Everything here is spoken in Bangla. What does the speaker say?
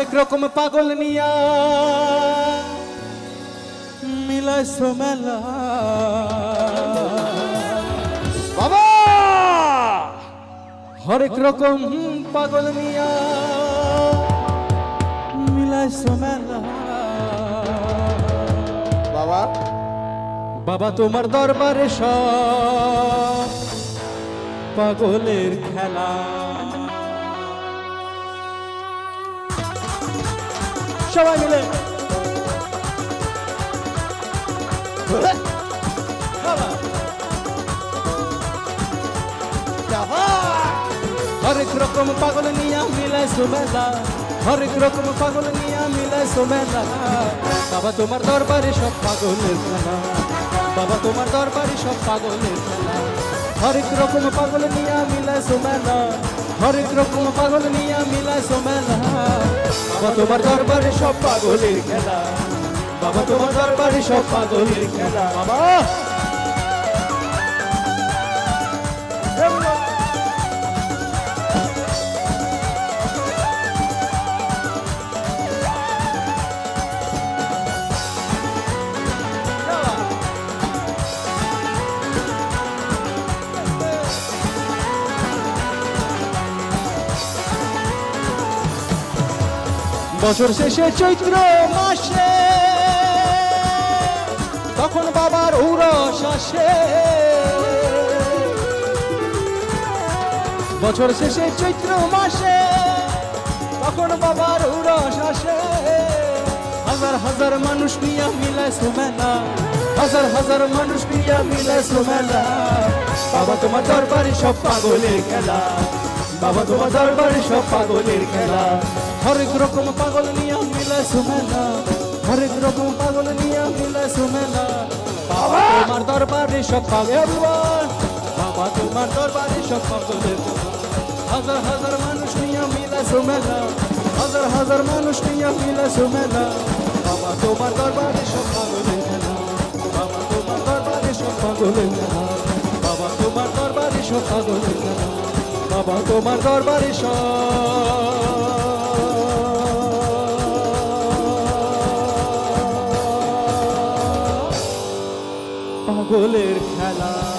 হরেক রকম পাগল নিয়া মিলাইছো মেলা বাবা হরেক রকম পাগল নিয়া মিলাইছো মেলা বাবা বাবা তোমার দরবারে সব পাগলের খেলা সবাই মিলে হরেক রকম পাগল নিয়া মিলাইছো মেলা হরেক রকম পাগল নিয়া মিলাইছো মেলা বাবা তোমার দরবারে সব পাগলের খেলা বাবা তোমার দরবারে সব পাগলের খেলা হরেক রকম পাগল নিয়া মিলাইছো মেলা হরেক রকম পাগল নিয়া মিলাইছো মেলা বাবা তোমার দরবারে সব পাগলের খেলা বাবা তোমার দরবারে সব পাগলের খেলা বাবা বছর শেষে চৈত্র মাসে তখন বাবার উরস আসে বছর শেষে চৈত্র মাসে তখন বাবার উরস আসে হাজার হাজার মানুষ নিয়ে মিলাইছো মেলা হাজার হাজার মানুষ নিয়ে মিলাইছো মেলা বাবা তোমার দরবারে সব পাগলের খেলা বাবা তোমার দরবারে সব পাগলের খেলা হরেক রকম পাগল নিয়ে মিলাইছো মেলা হরেক রকম পাগল নিয়ে মিলাইছো মেলা বাবা তোমার দরবারে সব পাগল বাবা তোমার দরবারে সব পাগলের হাজার হাজার মানুষ নিয়ে মিলাইছো মেলা হাজার হাজার মানুষ নিয়ে মিলাইছো মেলা বাবা তোমার দরবারে সব পাগলের খেলা বাবা তোমার দরবারে সব পাগলের খেলা বাবা তোমার দরবারে সব পাগলের খেলা বাবা তোমার দরবারে পাগলের খেলা।